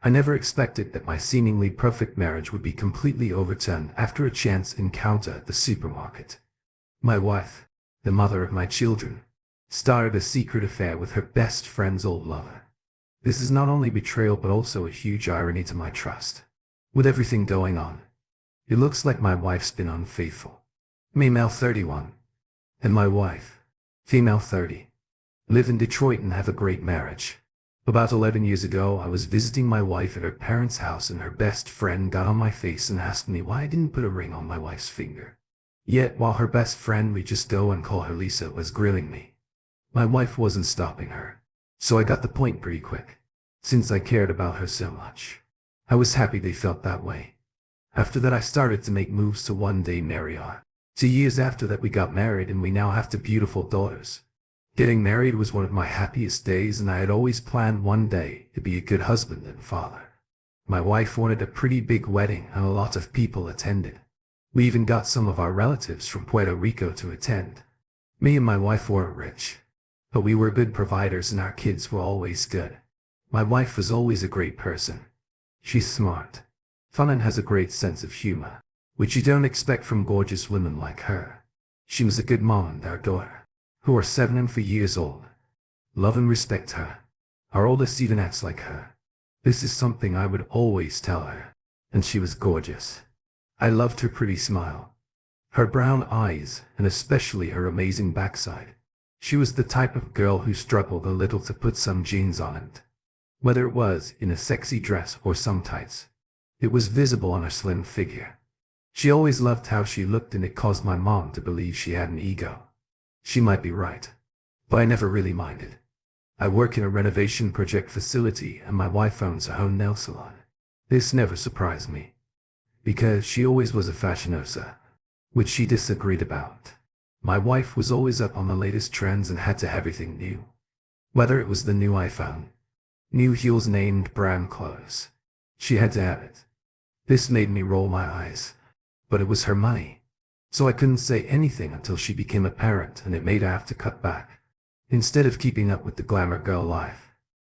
I never expected that my seemingly perfect marriage would be completely overturned after a chance encounter at the supermarket. My wife, the mother of my children, started a secret affair with her best friend's old lover. This is not only betrayal but also a huge irony to my trust. With everything going on, it looks like my wife's been unfaithful. Me, male 31, and my wife, female 30, live in Detroit and have a great marriage. About 11 years ago, I was visiting my wife at her parents' house and her best friend got on my face and asked me why I didn't put a ring on my wife's finger. Yet, while her best friend, we just go and call her Lisa, was grilling me, my wife wasn't stopping her. So I got the point pretty quick. Since I cared about her so much, I was happy they felt that way. After that, I started to make moves to one day marry her. 2 years after that, we got married and we now have 2 beautiful daughters. Getting married was one of my happiest days, and I had always planned one day to be a good husband and father. My wife wanted a pretty big wedding and a lot of people attended. We even got some of our relatives from Puerto Rico to attend. Me and my wife weren't rich, but we were good providers and our kids were always good. My wife was always a great person. She's smart, fun, and has a great sense of humor, which you don't expect from gorgeous women like her. She was a good mom, and our daughter, who are 7 and 4 years old, love and respect her. Our oldest even acts like her. This is something I would always tell her. And she was gorgeous. I loved her pretty smile, her brown eyes, and especially her amazing backside. She was the type of girl who struggled a little to put some jeans on it. Whether it was in a sexy dress or some tights, it was visible on her slim figure. She always loved how she looked, and it caused my mom to believe she had an ego. She might be right, but I never really minded. I work in a renovation project facility and my wife owns a home nail salon. This never surprised me, because she always was a fashionosa, which she disagreed about. My wife was always up on the latest trends and had to have everything new. Whether it was the new iPhone, new heels, named brand clothes, she had to have it. This made me roll my eyes, but it was her money, so I couldn't say anything until she became a parent, and it made her have to cut back. Instead of keeping up with the glamour girl life,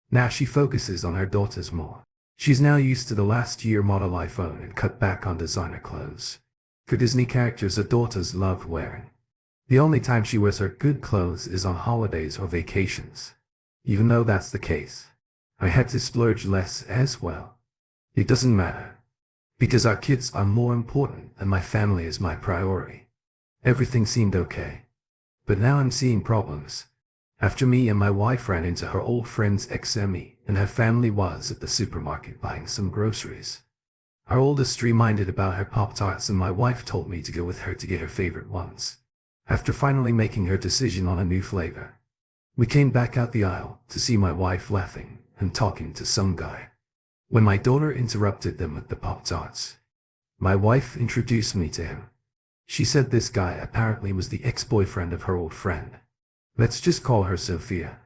now she focuses on her daughters more. She's now used to the last year model iPhone and cut back on designer clothes. For Disney characters her daughters love wearing. The only time she wears her good clothes is on holidays or vacations. Even though that's the case, I had to splurge less as well. It doesn't matter, because our kids are more important and my family is my priority. Everything seemed okay, but now I'm seeing problems. After me and my wife ran into her old friend's ex-Emmy, and her family was at the supermarket buying some groceries. Our oldest reminded about her Pop-Tarts and my wife told me to go with her to get her favorite ones. After finally making her decision on a new flavor, we came back out the aisle to see my wife laughing and talking to some guy. When my daughter interrupted them with the Pop-Tarts, my wife introduced me to him. She said this guy apparently was the ex-boyfriend of her old friend. Let's just call her Sophia.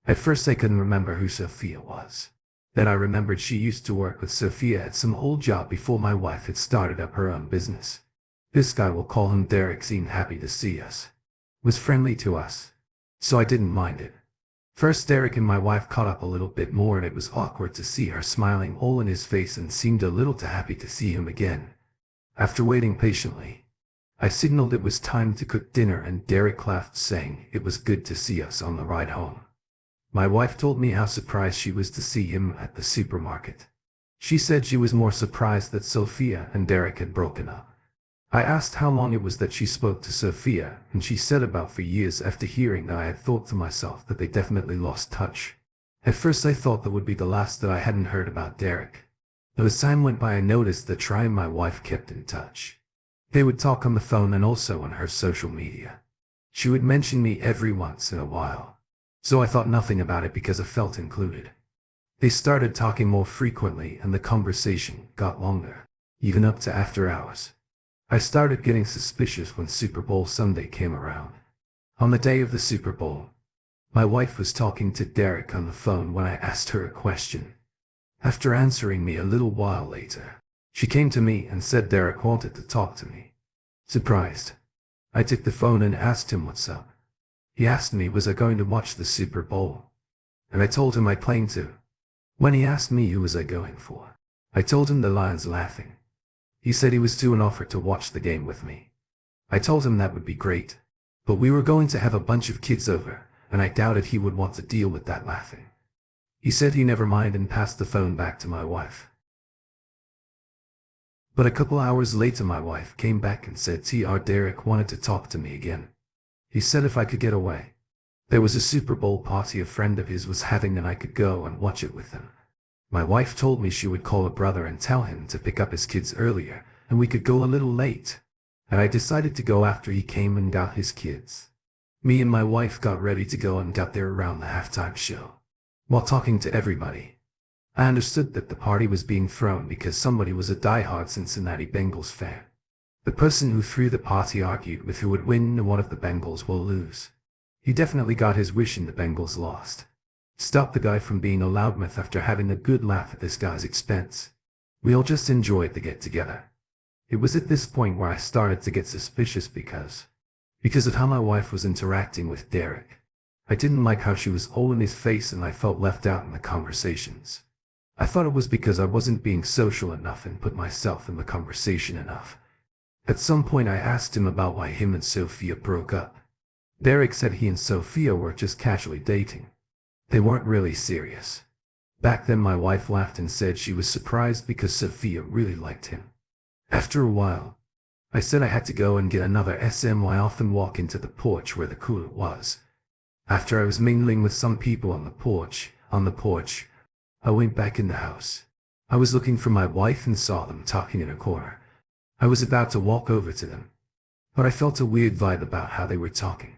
At first I couldn't remember who Sophia was. Then I remembered she used to work with Sophia at some old job before my wife had started up her own business. This guy, we'll call him Derek, seemed happy to see us, was friendly to us, so I didn't mind it. First Derek and my wife caught up a little bit more, and it was awkward to see her smiling all in his face and seemed a little too happy to see him again. After waiting patiently, I signaled it was time to cook dinner and Derek laughed, saying it was good to see us on the ride home. My wife told me how surprised she was to see him at the supermarket. She said she was more surprised that Sophia and Derek had broken up. I asked how long it was that she spoke to Sophia, and she said about 4 years. After hearing that, I had thought to myself that they definitely lost touch. At first I thought that would be the last that I hadn't heard about Derek. Though as time went by I noticed that Try and my wife kept in touch. They would talk on the phone and also on her social media. She would mention me every once in a while, so I thought nothing about it because I felt included. They started talking more frequently and the conversation got longer, even up to after hours. I started getting suspicious when Super Bowl Sunday came around. On the day of the Super Bowl, my wife was talking to Derek on the phone when I asked her a question. After answering me a little while later, she came to me and said Derek wanted to talk to me. Surprised, I took the phone and asked him what's up. He asked me was I going to watch the Super Bowl, and I told him I planned to. When he asked me who was I going for, I told him the Lions, laughing. He said he was too an offer to watch the game with me. I told him that would be great, but we were going to have a bunch of kids over, and I doubted he would want to deal with that, laughing. He said he never mind and passed the phone back to my wife. But a couple hours later my wife came back and said Derek wanted to talk to me again. He said if I could get away. There was a Super Bowl party a friend of his was having and I could go and watch it with him. My wife told me she would call a brother and tell him to pick up his kids earlier, and we could go a little late. And I decided to go after he came and got his kids. Me and my wife got ready to go and got there around the halftime show. While talking to everybody, I understood that the party was being thrown because somebody was a die-hard Cincinnati Bengals fan. The person who threw the party argued with who would win and one of the Bengals will lose. He definitely got his wish and the Bengals lost. Stopped the guy from being a loudmouth after having a good laugh at this guy's expense. We all just enjoyed the get-together. It was at this point where I started to get suspicious because of how my wife was interacting with Derek. I didn't like how she was all in his face and I felt left out in the conversations. I thought it was because I wasn't being social enough and put myself in the conversation enough. At some point I asked him about why him and Sophia broke up. Derek said he and Sophia were just casually dating. They weren't really serious. Back then my wife laughed and said she was surprised because Sophia really liked him. After a while, I said I had to go and get another SM. I often walk into the porch where the cooler was. After I was mingling with some people on the porch, I went back in the house. I was looking for my wife and saw them talking in a corner. I was about to walk over to them, but I felt a weird vibe about how they were talking.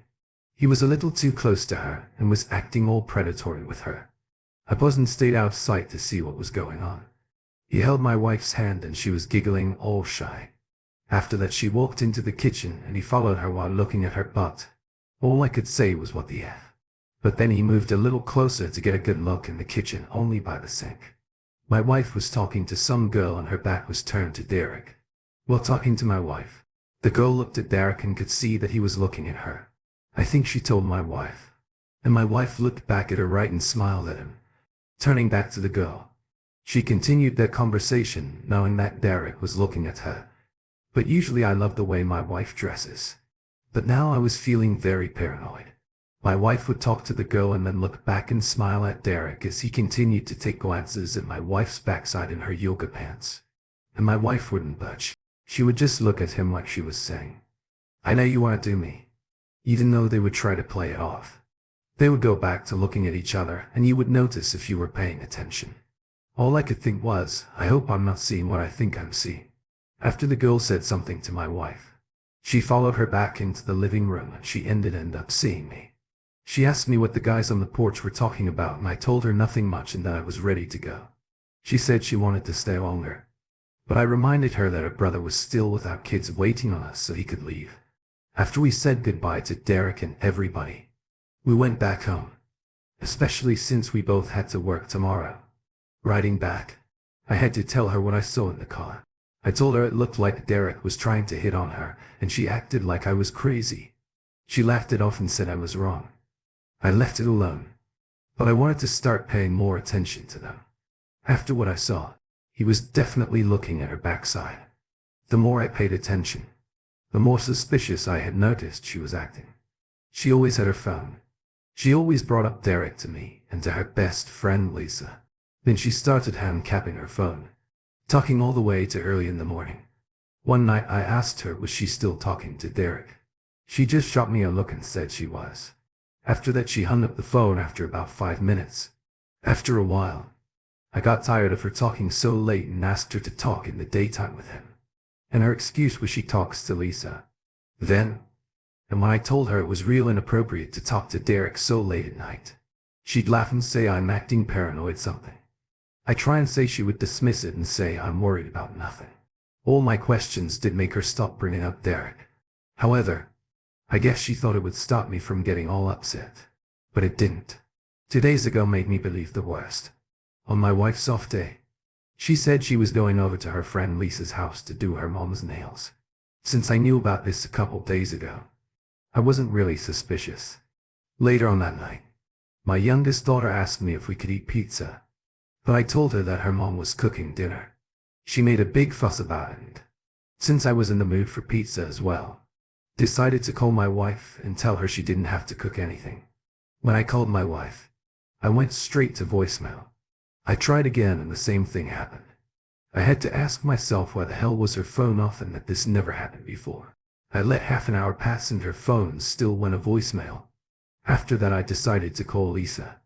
He was a little too close to her and was acting all predatory with her. I paused and stayed outside to see what was going on. He held my wife's hand and she was giggling all shy. After that she walked into the kitchen and he followed her while looking at her butt. All I could say was what the F. But then he moved a little closer to get a good look in the kitchen only by the sink. My wife was talking to some girl and her back was turned to Derek. While talking to my wife, the girl looked at Derek and could see that he was looking at her. I think she told my wife. And my wife looked back at her right and smiled at him. Turning back to the girl, she continued their conversation knowing that Derek was looking at her. But usually I love the way my wife dresses. But now I was feeling very paranoid. My wife would talk to the girl and then look back and smile at Derek as he continued to take glances at my wife's backside in her yoga pants. And my wife wouldn't budge. She would just look at him like she was saying, "I know you want to do me." Even though they would try to play it off. They would go back to looking at each other and you would notice if you were paying attention. All I could think was, I hope I'm not seeing what I think I'm seeing. After the girl said something to my wife, she followed her back into the living room and she ended up seeing me. She asked me what the guys on the porch were talking about and I told her nothing much and that I was ready to go. She said she wanted to stay longer. But I reminded her that her brother was still without kids waiting on us so he could leave. After we said goodbye to Derek and everybody, we went back home. Especially since we both had to work tomorrow. Riding back, I had to tell her what I saw in the car. I told her it looked like Derek was trying to hit on her, and she acted like I was crazy. She laughed it off and said I was wrong. I left it alone. But I wanted to start paying more attention to them. After what I saw, he was definitely looking at her backside. The more I paid attention, the more suspicious I had noticed she was acting. She always had her phone. She always brought up Derek to me and to her best friend Lisa. Then she started hand-capping her phone, talking all the way to early in the morning. One night I asked her was she still talking to Derek. She just shot me a look and said she was. After that she hung up the phone after about 5 minutes. After a while, I got tired of her talking so late and asked her to talk in the daytime with him. And her excuse was she talks to Lisa. And when I told her it was real inappropriate to talk to Derek so late at night, she'd laugh and say I'm acting paranoid something. I try and say she would dismiss it and say I'm worried about nothing. All my questions did make her stop bringing up Derek. However, I guess she thought it would stop me from getting all upset. But it didn't. 2 days ago made me believe the worst. On my wife's off day, she said she was going over to her friend Lisa's house to do her mom's nails. Since I knew about this a couple days ago, I wasn't really suspicious. Later on that night, my youngest daughter asked me if we could eat pizza. but I told her that her mom was cooking dinner. She made a big fuss about it, and since I was in the mood for pizza as well, decided to call my wife and tell her she didn't have to cook anything. When I called my wife, I went straight to voicemail. I tried again and the same thing happened. I had to ask myself why the hell was her phone off and that this never happened before. I let half an hour pass and her phone still went a voicemail. After that I decided to call Lisa.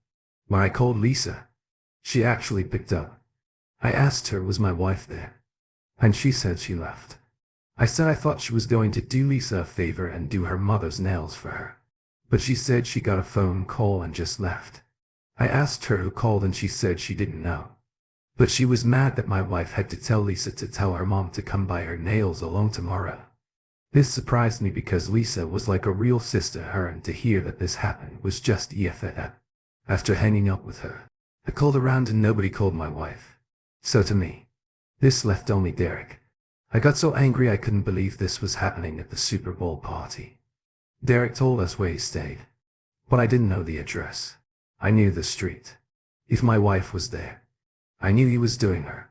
When I called Lisa, she actually picked up. I asked her was my wife there, and she said she left. I said I thought she was going to do Lisa a favor and do her mother's nails for her, but she said she got a phone call and just left. I asked her who called and she said she didn't know, but she was mad that my wife had to tell Lisa to tell her mom to come buy her nails along tomorrow. This surprised me because Lisa was like a real sister to her, and to hear that this happened was just EFF. After hanging up with her, I called around and nobody called my wife. So to me, this left only Derek. I got so angry I couldn't believe this was happening at the Super Bowl party. Derek told us where he stayed, but I didn't know the address. I knew the street. If my wife was there, I knew he was doing her.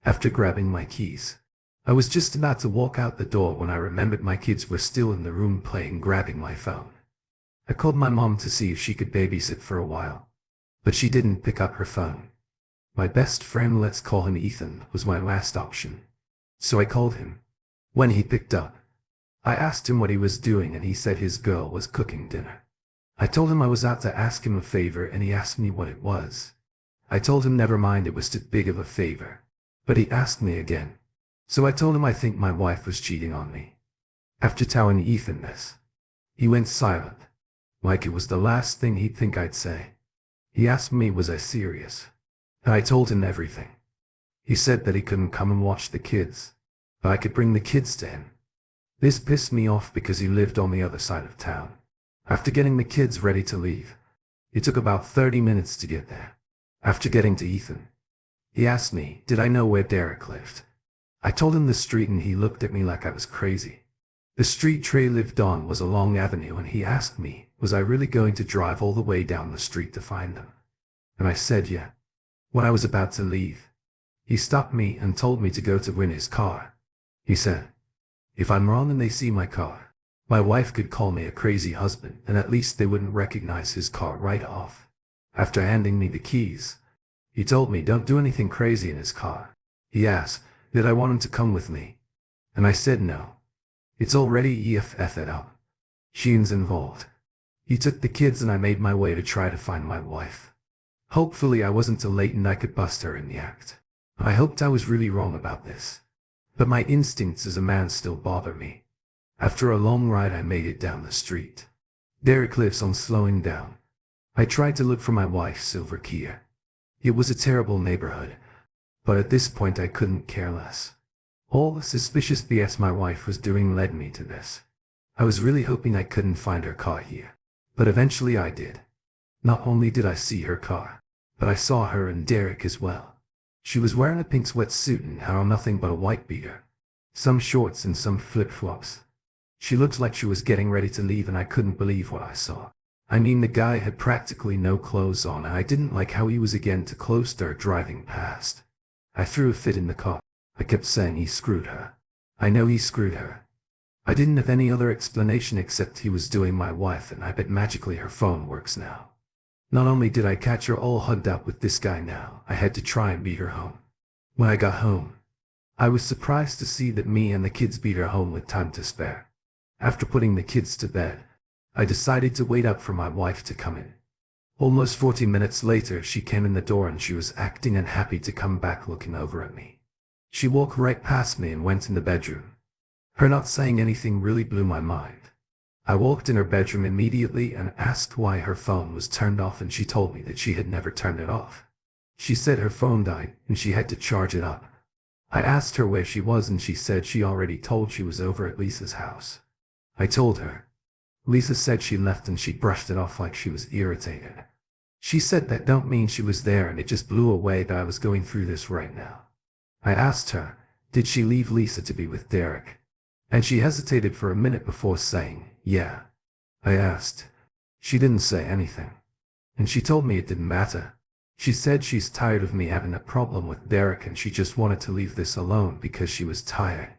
After grabbing my keys, I was just about to walk out the door when I remembered my kids were still in the room playing, grabbing my phone. I called my mom to see if she could babysit for a while, but she didn't pick up her phone. My best friend, let's call him Ethan, was my last option. So I called him. When he picked up, I asked him what he was doing and he said his girl was cooking dinner. I told him I was out to ask him a favor and he asked me what it was. I told him never mind, it was too big of a favor, but he asked me again. So I told him I think my wife was cheating on me. After telling Ethan this, he went silent, like it was the last thing he'd think I'd say. He asked me was I serious, and I told him everything. He said that he couldn't come and watch the kids, but I could bring the kids to him. This pissed me off because he lived on the other side of town. After getting the kids ready to leave, it took about 30 minutes to get there. After getting to Ethan, he asked me, did I know where Derek lived? I told him the street and he looked at me like I was crazy. The street Trey lived on was a long avenue and he asked me, was I really going to drive all the way down the street to find them? And I said yeah. When I was about to leave, he stopped me and told me to go to his car. He said, if I'm wrong and they see my car, my wife could call me a crazy husband and at least they wouldn't recognize his car right off. After handing me the keys, he told me don't do anything crazy in his car. He asked, did I want him to come with me? And I said no. It's already EFF it up. Sheen's involved. He took the kids and I made my way to try to find my wife. Hopefully I wasn't too late and I could bust her in the act. I hoped I was really wrong about this, but my instincts as a man still bother me. After a long ride I made it down the street. Derek lives on slowing down. I tried to look for my wife's silver Kia. It was a terrible neighborhood, but at this point I couldn't care less. All the suspicious BS my wife was doing led me to this. I was really hoping I couldn't find her car here, but eventually I did. Not only did I see her car, but I saw her and Derek as well. She was wearing a pink sweatsuit and had on nothing but a white beater, some shorts and some flip-flops. She looked like she was getting ready to leave and I couldn't believe what I saw. I mean, the guy had practically no clothes on and I didn't like how he was again too close to her driving past. I threw a fit in the car. I kept saying he screwed her. I know he screwed her. I didn't have any other explanation except he was doing my wife and I bet magically her phone works now. Not only did I catch her all hugged up with this guy now, I had to try and beat her home. When I got home, I was surprised to see that me and the kids beat her home with time to spare. After putting the kids to bed, I decided to wait up for my wife to come in. Almost 40 minutes later, she came in the door and she was acting unhappy to come back looking over at me. She walked right past me and went in the bedroom. Her not saying anything really blew my mind. I walked in her bedroom immediately and asked why her phone was turned off and she told me that she had never turned it off. She said her phone died and she had to charge it up. I asked her where she was and she said she already told she was over at Lisa's house. I told her. Lisa said she left and she brushed it off like she was irritated. She said that don't mean she was there and it just blew away that I was going through this right now. I asked her, did she leave Lisa to be with Derek? And she hesitated for a minute before saying, yeah. I asked. She didn't say anything. And she told me it didn't matter. She said she's tired of me having a problem with Derek and she just wanted to leave this alone because she was tired.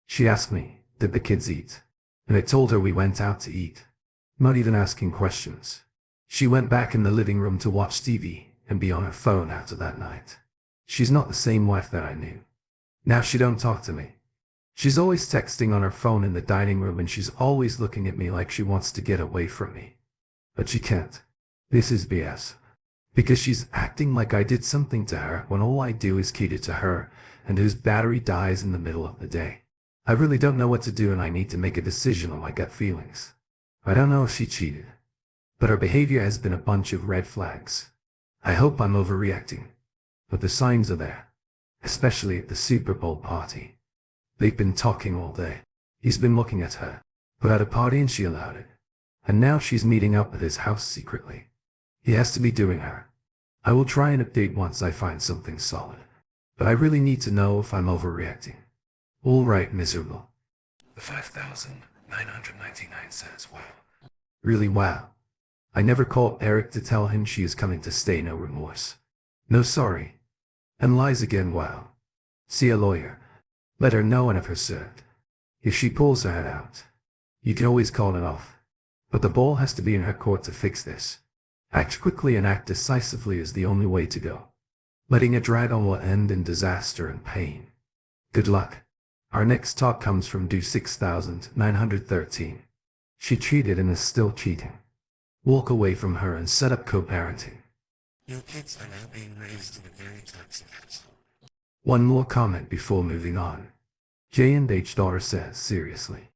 She asked me, did the kids eat? And I told her we went out to eat. Not even asking questions. She went back in the living room to watch TV and be on her phone after that night. She's not the same wife that I knew. Now she don't talk to me. She's always texting on her phone in the dining room and she's always looking at me like she wants to get away from me. But she can't. This is BS. Because she's acting like I did something to her when all I do is cater to her and whose battery dies in the middle of the day. I really don't know what to do and I need to make a decision on my gut feelings. I don't know if she cheated, but her behavior has been a bunch of red flags. I hope I'm overreacting, but the signs are there, especially at the Super Bowl party. They've been talking all day. He's been looking at her, put out a party and she allowed it. And now she's meeting up at his house secretly. He has to be doing her. I will try and update once I find something solid. But I really need to know if I'm overreacting. All right, miserable. The 5,999 says, wow. Really wow. I never called Eric to tell him she is coming to stay, no remorse. No sorry. And lies again, wow. See a lawyer. Let her know and have her served. If she pulls her head out, you can always call it off. But the ball has to be in her court to fix this. Act quickly and act decisively is the only way to go. Letting it drag on will end in disaster and pain. Good luck. Our next talk comes from Do 6913. She cheated and is still cheating. Walk away from her and set up co-parenting. Your kids are now being raised in a very toxic household. One more comment before moving on. J&H daughter says, seriously.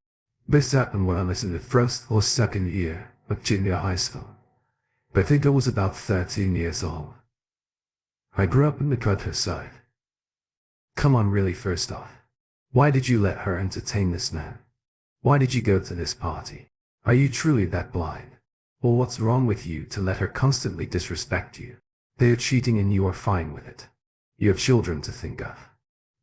This happened when I was in the first or second year of junior high school. But I think I was about 13 years old. I grew up in the countryside. Come on, really, first off. Why did you let her entertain this man? Why did you go to this party? Are you truly that blind? Or what's wrong with you to let her constantly disrespect you? They are cheating and you are fine with it. You have children to think of.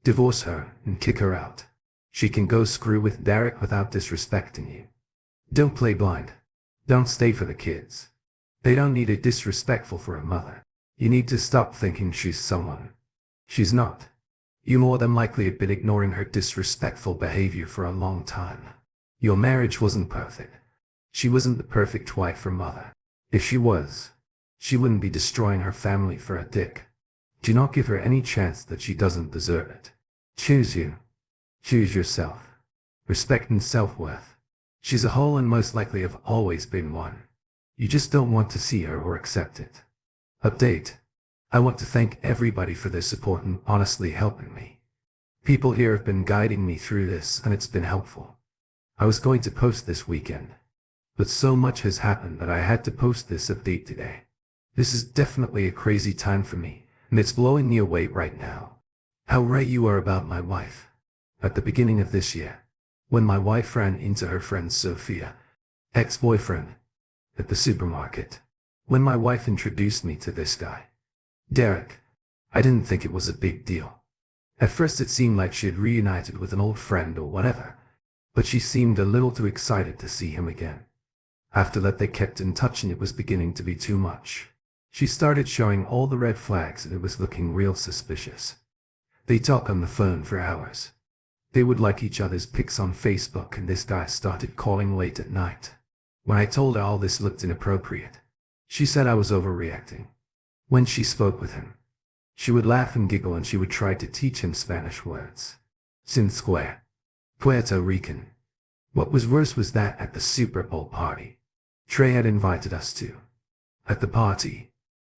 Divorce her and kick her out. She can go screw with Derek without disrespecting you. Don't play blind. Don't stay for the kids. They don't need it disrespectful for a mother. You need to stop thinking she's someone. She's not. You more than likely have been ignoring her disrespectful behavior for a long time. Your marriage wasn't perfect. She wasn't the perfect wife or mother. If she was, she wouldn't be destroying her family for a dick. Do not give her any chance that she doesn't deserve it. Choose you. Choose yourself. Respect and self-worth. She's a whole and most likely have always been one. You just don't want to see her or accept it. Update. I want to thank everybody for their support and honestly helping me. People here have been guiding me through this and it's been helpful. I was going to post this weekend, but so much has happened that I had to post this update today. This is definitely a crazy time for me, and it's blowing me away right now. How right you are about my wife. At the beginning of this year, when my wife ran into her friend Sophia, ex-boyfriend, at the supermarket, when my wife introduced me to this guy, Derek, I didn't think it was a big deal. At first it seemed like she had reunited with an old friend or whatever, but she seemed a little too excited to see him again. After that they kept in touch and it was beginning to be too much. She started showing all the red flags and it was looking real suspicious. They talk on the phone for hours. They would like each other's pics on Facebook and this guy started calling late at night. When I told her all this looked inappropriate, she said I was overreacting. When she spoke with him, she would laugh and giggle and she would try to teach him Spanish words. Sin square. Puerto Rican. What was worse was that at the Super Bowl party Trey had invited us to. At the party,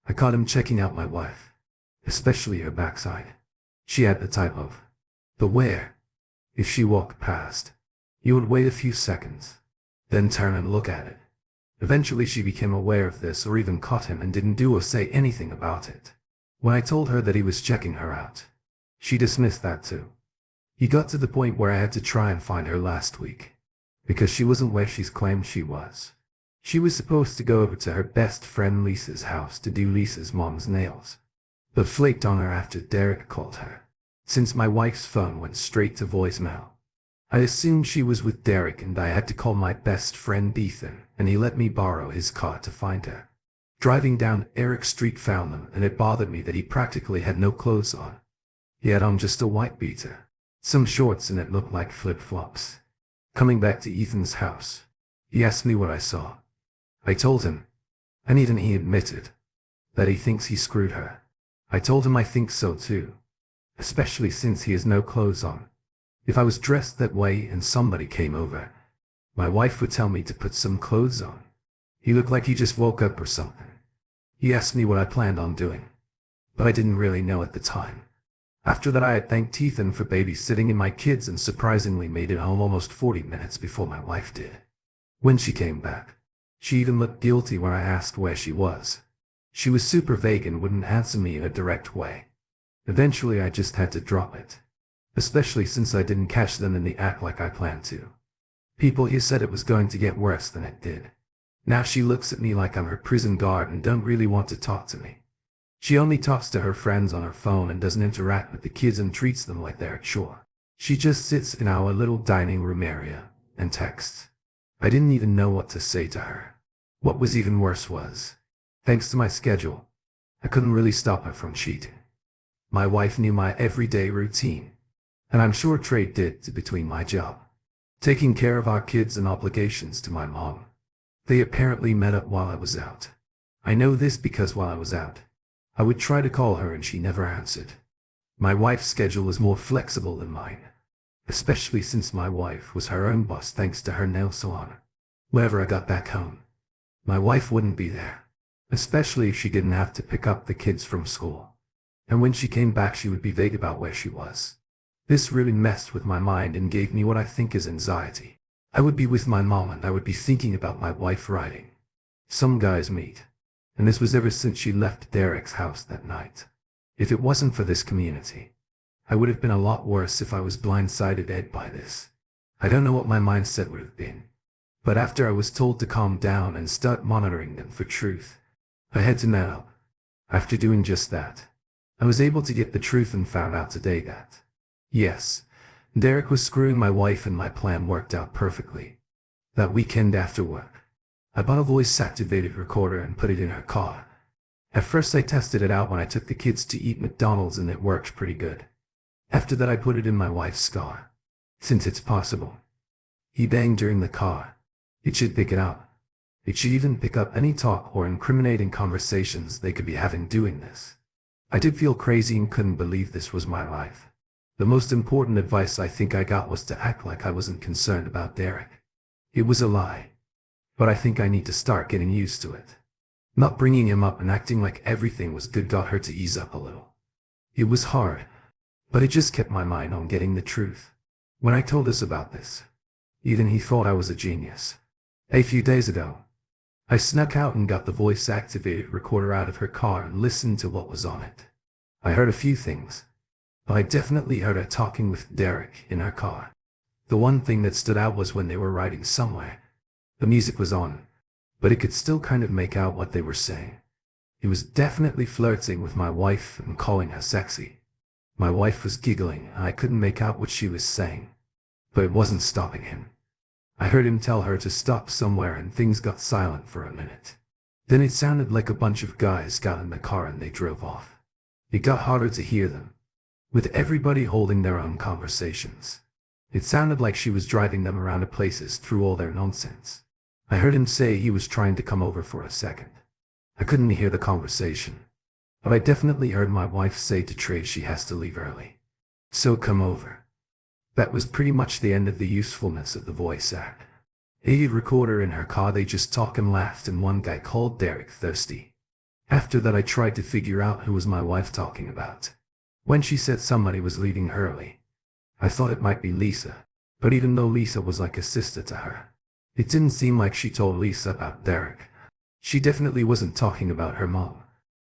I caught him checking out my wife, especially her backside. She had the type of, but where? If she walked past, you would wait a few seconds, then turn and look at it. Eventually she became aware of this or even caught him and didn't do or say anything about it. When I told her that he was checking her out, she dismissed that too. He got to the point where I had to try and find her last week, because she wasn't where she's claimed she was. She was supposed to go over to her best friend Lisa's house to do Lisa's mom's nails, but flaked on her after Derek called her. Since my wife's phone went straight to voicemail, I assumed she was with Derek and I had to call my best friend Ethan, and he let me borrow his car to find her. Driving down Eric Street found them, and it bothered me that he practically had no clothes on. He had on just a white beater, some shorts, and it looked like flip-flops. Coming back to Ethan's house, he asked me what I saw. I told him, and even he admitted that he thinks he screwed her. I told him I think so too, especially since he has no clothes on. If I was dressed that way and somebody came over, my wife would tell me to put some clothes on. He looked like he just woke up or something. He asked me what I planned on doing, but I didn't really know at the time. After that, I had thanked Ethan for babysitting my kids and surprisingly made it home almost 40 minutes before my wife did. When she came back, she even looked guilty when I asked where she was. She was super vague and wouldn't answer me in a direct way. Eventually, I just had to drop it, especially since I didn't catch them in the act like I planned to. People here said it was going to get worse than it did. Now she looks at me like I'm her prison guard and don't really want to talk to me. She only talks to her friends on her phone and doesn't interact with the kids and treats them like they're a chore. She just sits in our little dining room area and texts. I didn't even know what to say to her. What was even worse was, thanks to my schedule, I couldn't really stop her from cheating. My wife knew my everyday routine, and I'm sure Trey did too, between my job, taking care of our kids, and obligations to my mom. They apparently met up while I was out. I know this because while I was out, I would try to call her and she never answered. My wife's schedule was more flexible than mine, especially since my wife was her own boss thanks to her nail salon. Whenever I got back home, my wife wouldn't be there, especially if she didn't have to pick up the kids from school. And when she came back, she would be vague about where she was. This really messed with my mind and gave me what I think is anxiety. I would be with my mom and I would be thinking about my wife writing some guy's meat. And this was ever since she left Derek's house that night. If it wasn't for this community, I would have been a lot worse if I was blindsided by this. I don't know what my mindset would have been. But after I was told to calm down and start monitoring them for truth, I had to man up. After doing just that, I was able to get the truth and found out today that, yes, Derek was screwing my wife and my plan worked out perfectly. That weekend after work, I bought a voice-activated recorder and put it in her car. At first I tested it out when I took the kids to eat McDonald's and it worked pretty good. After that I put it in my wife's car. Since it's possible, he banged during the car. It should pick it up. It should even pick up any talk or incriminating conversations they could be having doing this. I did feel crazy and couldn't believe this was my life. The most important advice I think I got was to act like I wasn't concerned about Derek. It was a lie. But I think I need to start getting used to it. Not bringing him up and acting like everything was good got her to ease up a little. It was hard, but it just kept my mind on getting the truth. When I told us about this, even he thought I was a genius. A few days ago, I snuck out and got the voice-activated recorder out of her car and listened to what was on it. I heard a few things, but I definitely heard her talking with Derek in her car. The one thing that stood out was when they were riding somewhere. The music was on, but it could still kind of make out what they were saying. He was definitely flirting with my wife and calling her sexy. My wife was giggling and I couldn't make out what she was saying, but it wasn't stopping him. I heard him tell her to stop somewhere and things got silent for a minute. Then it sounded like a bunch of guys got in the car and they drove off. It got harder to hear them, with everybody holding their own conversations. It sounded like she was driving them around to places through all their nonsense. I heard him say he was trying to come over for a second. I couldn't hear the conversation, but I definitely heard my wife say to Trey she has to leave early. So come over. That was pretty much the end of the usefulness of the voice act. A recorder in her car, they just talked and laughed and one guy called Derek thirsty. After that I tried to figure out who was my wife talking about. When she said somebody was leaving early, I thought it might be Lisa, but even though Lisa was like a sister to her, it didn't seem like she told Lisa about Derek. She definitely wasn't talking about her mom.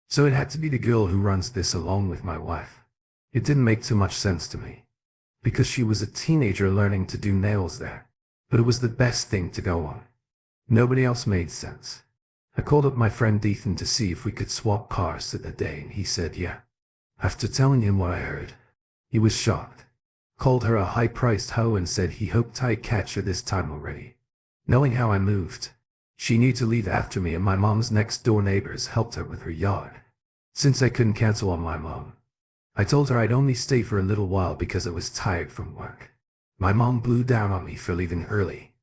So it had to be the girl who runs this along with my wife. It didn't make too much sense to me, because she was a teenager learning to do nails there, but it was the best thing to go on. Nobody else made sense. I called up my friend Ethan to see if we could swap cars that day and he said yeah. After telling him what I heard, he was shocked, called her a high-priced hoe and said he hoped I'd catch her this time already. Knowing how I moved, She knew to leave after me, and my mom's next door neighbors helped her with her yard. Since I couldn't cancel on my mom, I told her I'd only stay for a little while because I was tired from work. My mom blew down on me for leaving early,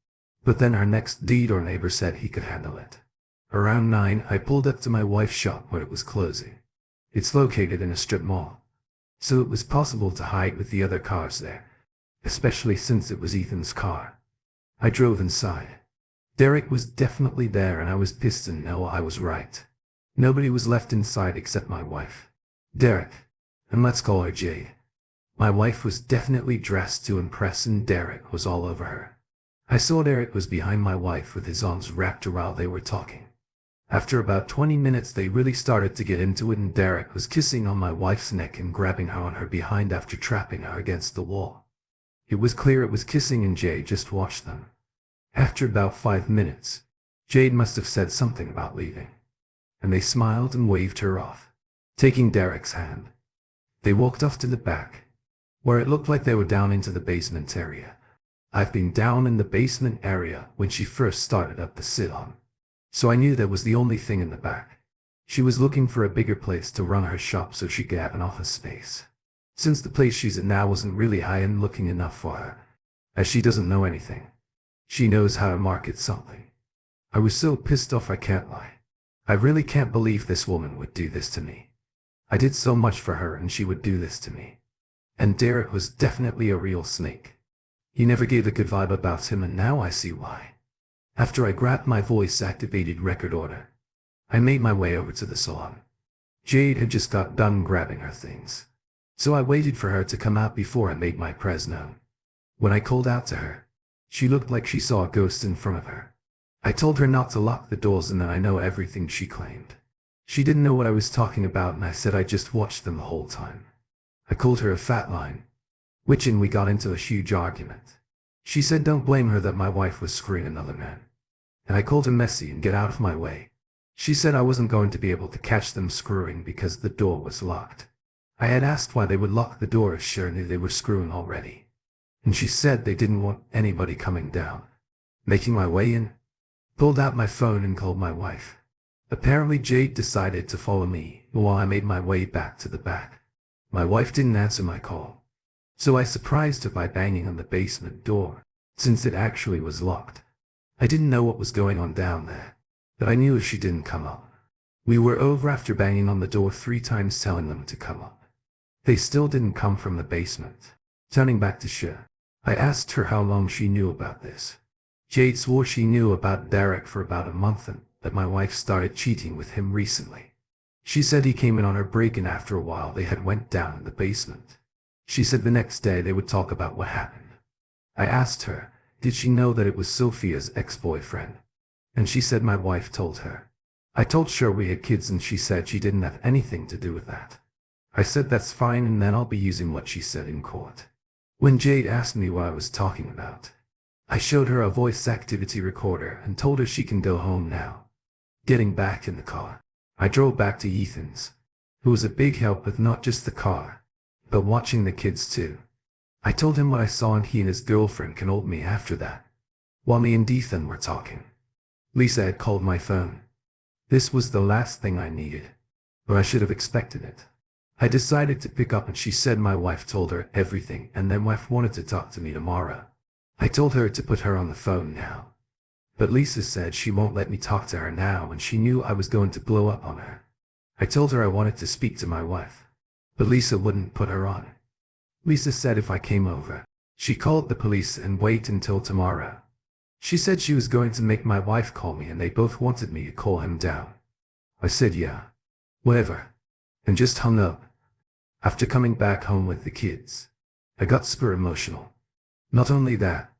but then our next door neighbor said he could handle it. Around 9, I pulled up to my wife's shop when it was closing. It's located in a strip mall, so it was possible to hide with the other cars there, especially since it was Ethan's car. I drove inside. Derek was definitely there, and I was pissed and know I was right. Nobody was left inside except my wife, Derek, and let's call her Jade. My wife was definitely dressed to impress, and Derek was all over her. I saw Derek was behind my wife with his arms wrapped around while they were talking. After about 20 minutes they really started to get into it, and Derek was kissing on my wife's neck and grabbing her on her behind after trapping her against the wall. It was clear it was kissing, and Jade just watched them. After about 5 minutes, Jade must have said something about leaving, and they smiled and waved her off. Taking Derek's hand, they walked off to the back, where it looked like they were down into the basement area. I've been down in the basement area when she first started up the sit-on, so I knew that was the only thing in the back. She was looking for a bigger place to run her shop so she could have an office space, since the place she's at now wasn't really high-end looking enough for her, as she doesn't know anything. She knows how to market something. I was so pissed off, I can't lie. I really can't believe this woman would do this to me. I did so much for her and she would do this to me. And Derek was definitely a real snake. He never gave a good vibe about him, and now I see why. After I grabbed my voice-activated record order, I made my way over to the salon. Jade had just got done grabbing her things, so I waited for her to come out before I made my prez known. When I called out to her, she looked like she saw a ghost in front of her. I told her not to lock the doors and that I know everything, she claimed. She didn't know what I was talking about, and I said I just watched them the whole time. I called her a fat line, which we got into a huge argument. She said don't blame her that my wife was screwing another man, and I called her messy and get out of my way. She said I wasn't going to be able to catch them screwing because the door was locked. I had asked why they would lock the door if she knew they were screwing already, and she said they didn't want anybody coming down. Making my way in, pulled out my phone and called my wife. Apparently Jade decided to follow me while I made my way back to the back. My wife didn't answer my call, so I surprised her by banging on the basement door, since it actually was locked. I didn't know what was going on down there, but I knew if she didn't come up. We were over after banging on the door 3 times telling them to come up. They still didn't come from the basement. Turning back to Cher, I asked her how long she knew about this. Jade swore she knew about Derek for about a month and that my wife started cheating with him recently. She said he came in on her break, and after a while they had went down in the basement. She said the next day they would talk about what happened. I asked her, did she know that it was Sophia's ex-boyfriend? And she said my wife told her. I told Cher we had kids, and she said she didn't have anything to do with that. I said that's fine, and then I'll be using what she said in court. When Jade asked me what I was talking about, I showed her a voice activity recorder and told her she can go home now. Getting back in the car, I drove back to Ethan's, who was a big help with not just the car, but watching the kids too. I told him what I saw, and he and his girlfriend called me after that, while me and Ethan were talking. Lisa had called my phone. This was the last thing I needed, but I should have expected it. I decided to pick up, and she said my wife told her everything and then wife wanted to talk to me tomorrow. I told her to put her on the phone now, but Lisa said she won't let me talk to her now, and she knew I was going to blow up on her. I told her I wanted to speak to my wife, but Lisa wouldn't put her on. Lisa said if I came over, she called the police and wait until tomorrow. She said she was going to make my wife call me, and they both wanted me to call him down. I said yeah, whatever, and just hung up. After coming back home with the kids, I got super emotional. Not only that,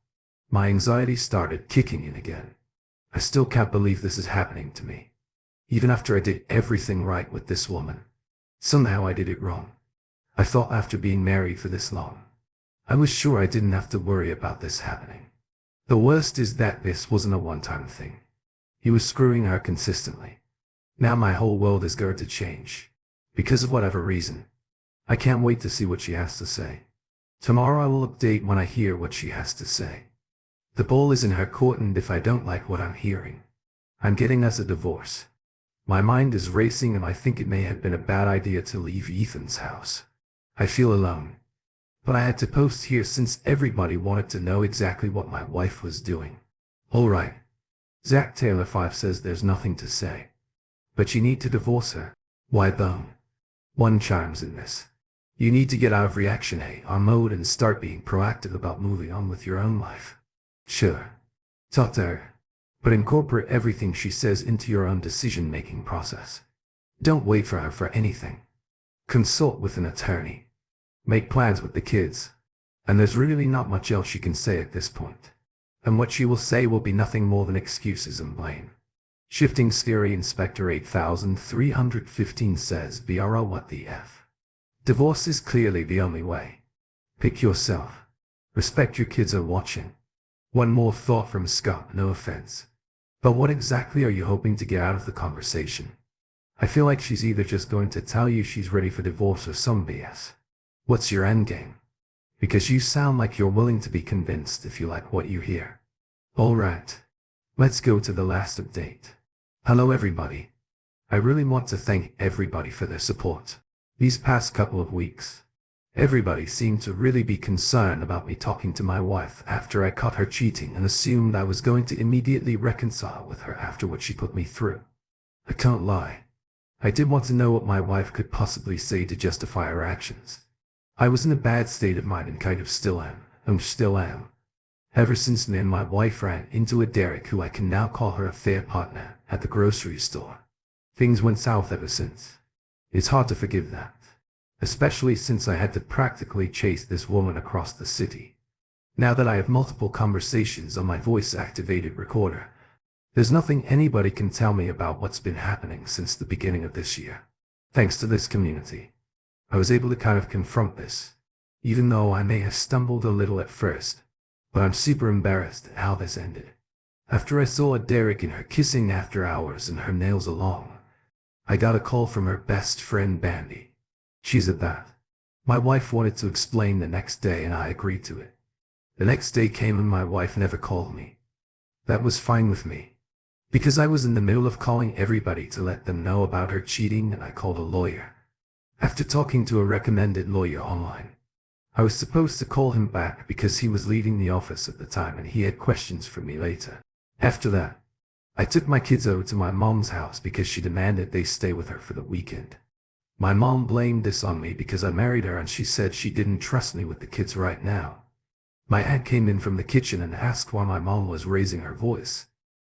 my anxiety started kicking in again. I still can't believe this is happening to me. Even after I did everything right with this woman, somehow I did it wrong. I thought after being married for this long, I was sure I didn't have to worry about this happening. The worst is that this wasn't a one-time thing. He was screwing her consistently. Now my whole world is going to change, because of whatever reason. I can't wait to see what she has to say. Tomorrow I will update when I hear what she has to say. The ball is in her court, and if I don't like what I'm hearing, I'm getting us a divorce. My mind is racing and I think it may have been a bad idea to leave Ethan's house. I feel alone. But I had to post here since everybody wanted to know exactly what my wife was doing. Alright. Zach Taylor 5 says there's nothing to say. But you need to divorce her. Why bone? One chimes in this. You need to get out of reaction AR mode and start being proactive about moving on with your own life. Sure. Talk to her. But incorporate everything she says into your own decision-making process. Don't wait for her for anything. Consult with an attorney. Make plans with the kids. And there's really not much else you can say at this point. And what she will say will be nothing more than excuses and blame. Shifting Theory Inspector 8315 says, BRO what the F. Divorce is clearly the only way. Pick yourself. Respect your kids are watching. One more thought from Scott, no offense. But what exactly are you hoping to get out of the conversation? I feel like she's either just going to tell you she's ready for divorce or some BS. What's your endgame? Because you sound like you're willing to be convinced if you like what you hear. Alright. Let's go to the last update. Hello everybody. I really want to thank everybody for their support. These past couple of weeks, everybody seemed to really be concerned about me talking to my wife after I caught her cheating and assumed I was going to immediately reconcile with her after what she put me through. I can't lie. I did want to know what my wife could possibly say to justify her actions. I was in a bad state of mind and kind of still am, and still am. Ever since then my wife ran into a Derek who I can now call her affair partner at the grocery store. Things went south ever since. It's hard to forgive that. Especially since I had to practically chase this woman across the city. Now that I have multiple conversations on my voice-activated recorder, there's nothing anybody can tell me about what's been happening since the beginning of this year. Thanks to this community, I was able to kind of confront this, even though I may have stumbled a little at first, but I'm super embarrassed at how this ended. After I saw Derek and her kissing after hours and her nails along, I got a call from her best friend Bandy. She's at that. My wife wanted to explain the next day and I agreed to it. The next day came and my wife never called me. That was fine with me. Because I was in the middle of calling everybody to let them know about her cheating and I called a lawyer. After talking to a recommended lawyer online, I was supposed to call him back because he was leaving the office at the time and he had questions for me later. After that, I took my kids over to my mom's house because she demanded they stay with her for the weekend. My mom blamed this on me because I married her and she said she didn't trust me with the kids right now. My aunt came in from the kitchen and asked why my mom was raising her voice.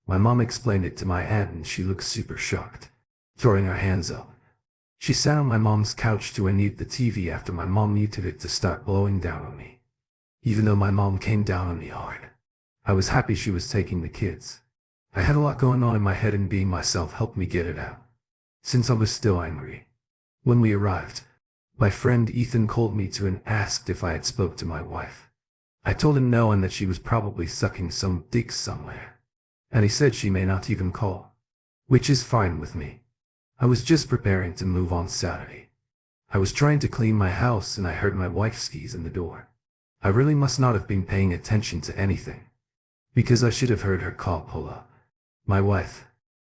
My mom explained it to my aunt and she looked super shocked, throwing her hands up. She sat on my mom's couch to unmute the TV after my mom muted it to start blowing down on me. Even though my mom came down on me hard, I was happy she was taking the kids. I had a lot going on in my head and being myself helped me get it out, since I was still angry. When we arrived, my friend Ethan called me to and asked if I had spoke to my wife. I told him no and that she was probably sucking some dick somewhere. And he said she may not even call, which is fine with me. I was just preparing to move on Saturday. I was trying to clean my house and I heard my wife's keys in the door. I really must not have been paying attention to anything, because I should have heard her car pull up. My wife,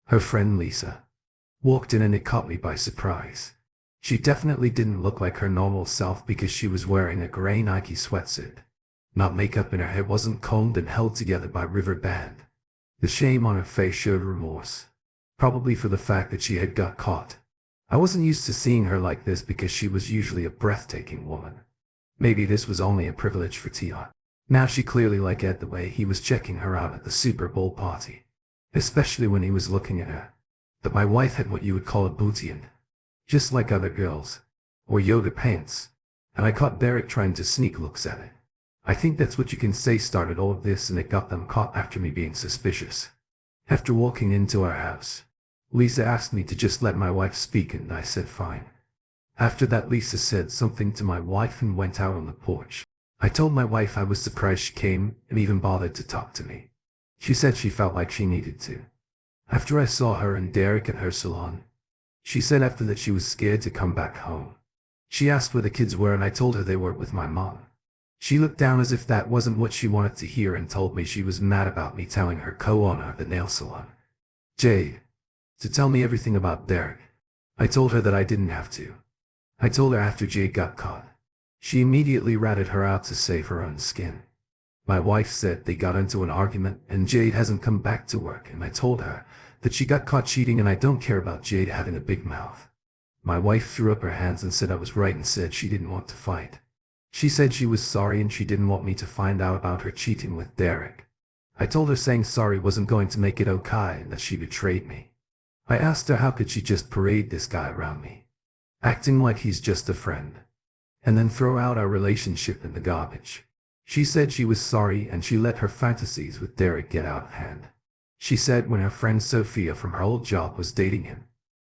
her friend Lisa, walked in and it caught me by surprise. She definitely didn't look like her normal self because she was wearing a gray Nike sweatsuit. Not makeup and her hair wasn't combed and held together by river band. The shame on her face showed remorse, probably for the fact that she had got caught. I wasn't used to seeing her like this because she was usually a breathtaking woman. Maybe this was only a privilege for Tia. Now she clearly liked Ed the way he was checking her out at the Super Bowl party, especially when he was looking at her. But my wife had what you would call a booty and, just like other girls, or yoga pants, and I caught Derek trying to sneak looks at it. I think that's what you can say started all of this and it got them caught after me being suspicious. After walking into our house, Lisa asked me to just let my wife speak and I said fine. After that Lisa said something to my wife and went out on the porch. I told my wife I was surprised she came and even bothered to talk to me. She said she felt like she needed to. After I saw her and Derek at her salon, she said after that she was scared to come back home. She asked where the kids were and I told her they were with my mom. She looked down as if that wasn't what she wanted to hear and told me she was mad about me telling her co-owner of the nail salon. Jade, to tell me everything about Derek. I told her that I didn't have to. I told her after Jade got caught. She immediately ratted her out to save her own skin. My wife said they got into an argument and Jade hasn't come back to work, and I told her that she got caught cheating and I don't care about Jade having a big mouth. My wife threw up her hands and said I was right and said she didn't want to fight. She said she was sorry and she didn't want me to find out about her cheating with Derek. I told her saying sorry wasn't going to make it okay and that she betrayed me. I asked her how could she just parade this guy around me, acting like he's just a friend, and then throw out our relationship in the garbage. She said she was sorry and she let her fantasies with Derek get out of hand. She said when her friend Sophia from her old job was dating him,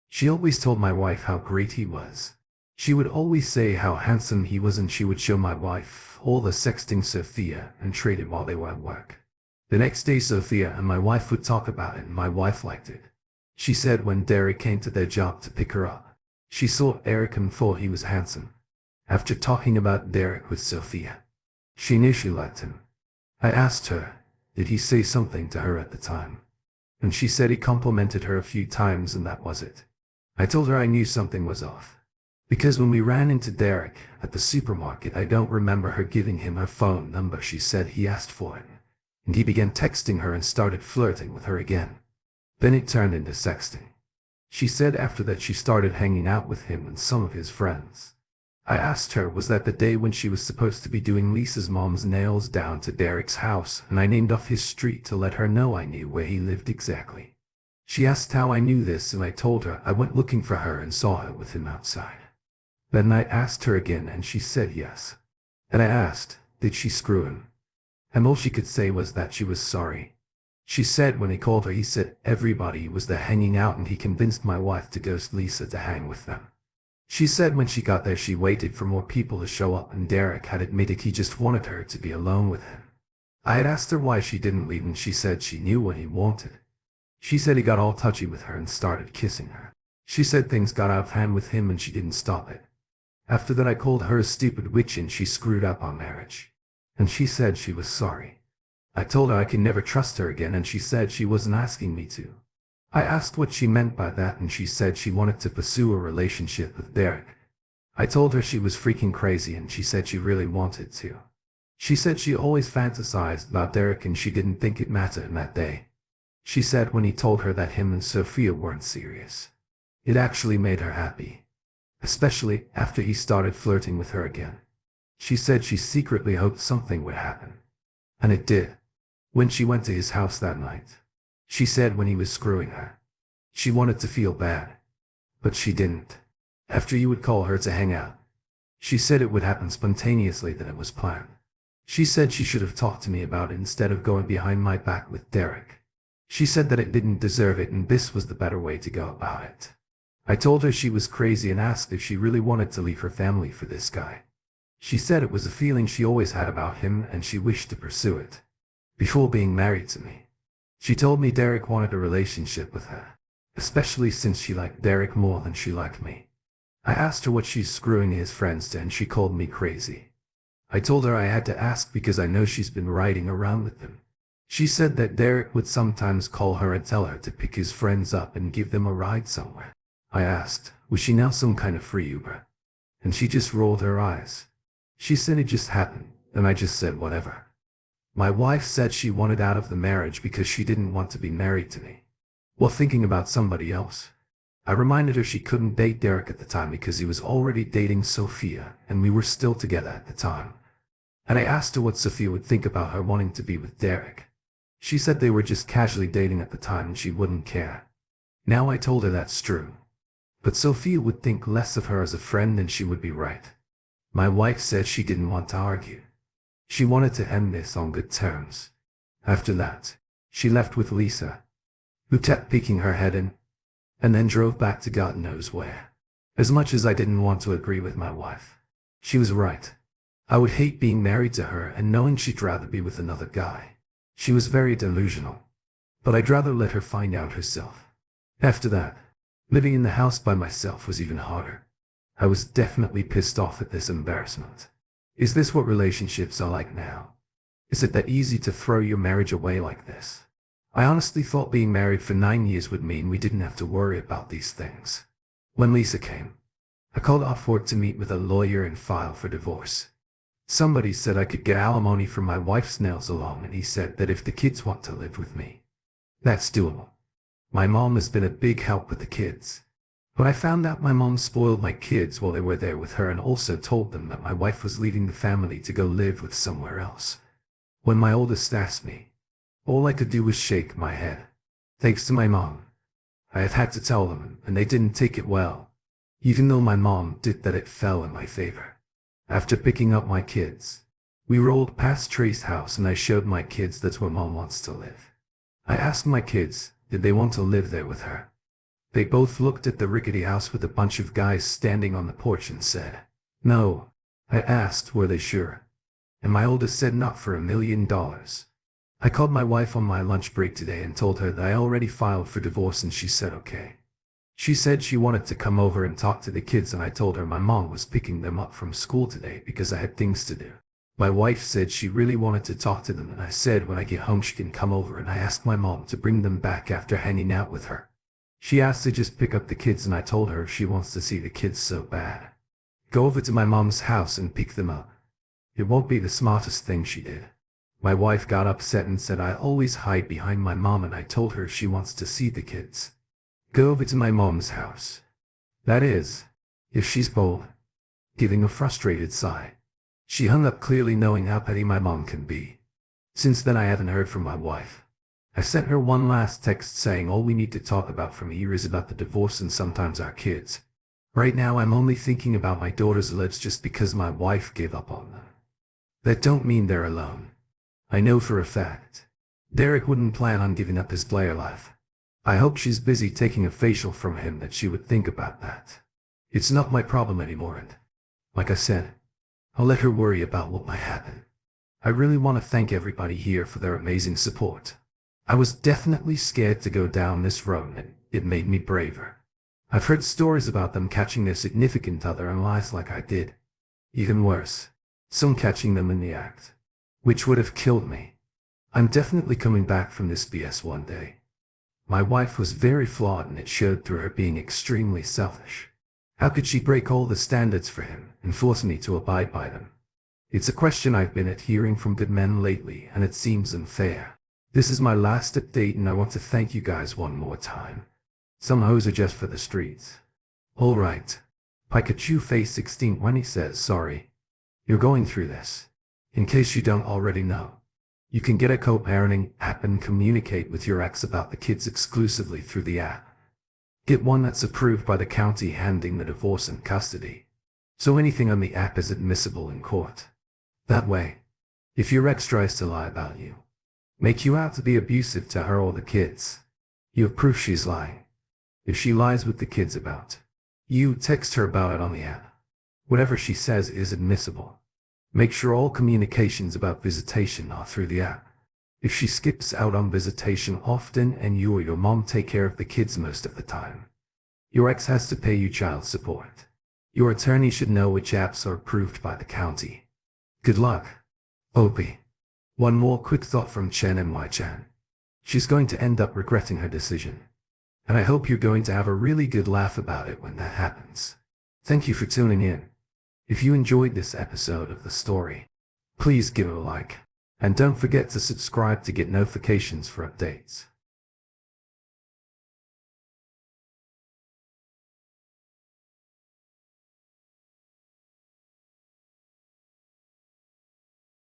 she always told my wife how great he was. She would always say how handsome he was and she would show my wife all the sexting Sophia and traded while they were at work. The next day Sophia and my wife would talk about it and my wife liked it. She said when Derek came to their job to pick her up, she saw Eric and thought he was handsome. After talking about Derek with Sophia, she knew she liked him. I asked her, did he say something to her at the time? And she said he complimented her a few times and that was it. I told her I knew something was off, because when we ran into Derek at the supermarket I don't remember her giving him her phone number. She said he asked for it, and he began texting her and started flirting with her again. Then it turned into sexting. She said after that she started hanging out with him and some of his friends. I asked her was that the day when she was supposed to be doing Lisa's mom's nails down to Derek's house, and I named off his street to let her know I knew where he lived exactly. She asked how I knew this and I told her I went looking for her and saw her with him outside. Then I asked her again and she said yes. And I asked, did she screw him? And all she could say was that she was sorry. She said when he called her he said everybody was there hanging out and he convinced my wife to ghost Lisa to hang with them. She said when she got there she waited for more people to show up and Derek had admitted he just wanted her to be alone with him. I had asked her why she didn't leave and she said she knew what he wanted. She said he got all touchy with her and started kissing her. She said things got out of hand with him and she didn't stop it. After that I called her a stupid witch and she screwed up our marriage. And she said she was sorry. I told her I could never trust her again and she said she wasn't asking me to. I asked what she meant by that and she said she wanted to pursue a relationship with Derek. I told her she was freaking crazy and she said she really wanted to. She said she always fantasized about Derek and she didn't think it mattered that day. She said when he told her that him and Sophia weren't serious, it actually made her happy, especially after he started flirting with her again. She said she secretly hoped something would happen. And it did. When she went to his house that night, she said when he was screwing her, she wanted to feel bad, but she didn't. After he would call her to hang out, she said it would happen spontaneously, that it was planned. She said she should have talked to me about it instead of going behind my back with Derek. She said that it didn't deserve it and this was the better way to go about it. I told her she was crazy and asked if she really wanted to leave her family for this guy. She said it was a feeling she always had about him and she wished to pursue it before being married to me. She told me Derek wanted a relationship with her, especially since she liked Derek more than she liked me. I asked her what she's screwing his friends to and she called me crazy. I told her I had to ask because I know she's been riding around with him. She said that Derek would sometimes call her and tell her to pick his friends up and give them a ride somewhere. I asked, was she now some kind of free Uber? And she just rolled her eyes. She said it just happened, and I just said whatever. My wife said she wanted out of the marriage because she didn't want to be married to me, while thinking about somebody else. I reminded her she couldn't date Derek at the time because he was already dating Sophia and we were still together at the time. And I asked her what Sophia would think about her wanting to be with Derek. She said they were just casually dating at the time and she wouldn't care. Now I told her that's true, but Sophia would think less of her as a friend and she would be right. My wife said she didn't want to argue. She wanted to end this on good terms. After that, she left with Lisa, who kept peeking her head in, and then drove back to God knows where. As much as I didn't want to agree with my wife, she was right. I would hate being married to her and knowing she'd rather be with another guy. She was very delusional, but I'd rather let her find out herself. After that, living in the house by myself was even harder. I was definitely pissed off at this embarrassment. Is this what relationships are like now? Is it that easy to throw your marriage away like this? I honestly thought being married for 9 years would mean we didn't have to worry about these things. When Lisa came, I called off work to meet with a lawyer and file for divorce. Somebody said I could get alimony for my wife's nails along, and he said that if the kids want to live with me, that's doable. My mom has been a big help with the kids. But I found out my mom spoiled my kids while they were there with her and also told them that my wife was leaving the family to go live with somewhere else. When my oldest asked me, all I could do was shake my head. Thanks to my mom, I have had to tell them, and they didn't take it well. Even though my mom did that, it fell in my favor. After picking up my kids, we rolled past Trey's house and I showed my kids that's where mom wants to live. I asked my kids, did they want to live there with her? They both looked at the rickety house with a bunch of guys standing on the porch and said, no. I asked, were they sure? And my oldest said not for $1 million. I called my wife on my lunch break today and told her that I already filed for divorce, and she said okay. She said she wanted to come over and talk to the kids, and I told her my mom was picking them up from school today because I had things to do. My wife said she really wanted to talk to them, and I said when I get home she can come over, and I asked my mom to bring them back after hanging out with her. She asked to just pick up the kids, and I told her if she wants to see the kids so bad, go over to my mom's house and pick them up. It won't be the smartest thing she did. My wife got upset and said I always hide behind my mom, and I told her if she wants to see the kids, go over to my mom's house. That is, if she's bold. Giving a frustrated sigh, she hung up, clearly knowing how petty my mom can be. Since then I haven't heard from my wife. I sent her one last text saying all we need to talk about from here is about the divorce and sometimes our kids. Right now I'm only thinking about my daughter's lives just because my wife gave up on them. That don't mean they're alone. I know for a fact Derek wouldn't plan on giving up his player life. I hope she's busy taking a facial from him that she would think about that. It's not my problem anymore, and like I said, I'll let her worry about what might happen. I really want to thank everybody here for their amazing support. I was definitely scared to go down this road, and it made me braver. I've heard stories about them catching their significant other in lies like I did. Even worse, some catching them in the act, which would have killed me. I'm definitely coming back from this BS one day. My wife was very flawed, and it showed through her being extremely selfish. How could she break all the standards for him and force me to abide by them? It's a question I've been hearing from good men lately, and it seems unfair. This is my last update, and I want to thank you guys one more time. Some hoes are just for the streets. Alright. Pikachu Face 16 when he says sorry. You're going through this. In case you don't already know, you can get a co-parenting app and communicate with your ex about the kids exclusively through the app. Get one that's approved by the county handling the divorce and custody, so anything on the app is admissible in court. That way, if your ex tries to lie about you, make you out to be abusive to her or the kids, you have proof she's lying. If she lies with the kids about you, text her about it on the app. Whatever she says is admissible. Make sure all communications about visitation are through the app. If she skips out on visitation often and you or your mom take care of the kids most of the time, your ex has to pay you child support. Your attorney should know which apps are approved by the county. Good luck. Opie. One more quick thought from Chen and Y-Chan. She's going to end up regretting her decision. And I hope you're going to have a really good laugh about it when that happens. Thank you for tuning in. If you enjoyed this episode of the story, please give it a like. And don't forget to subscribe to get notifications for updates.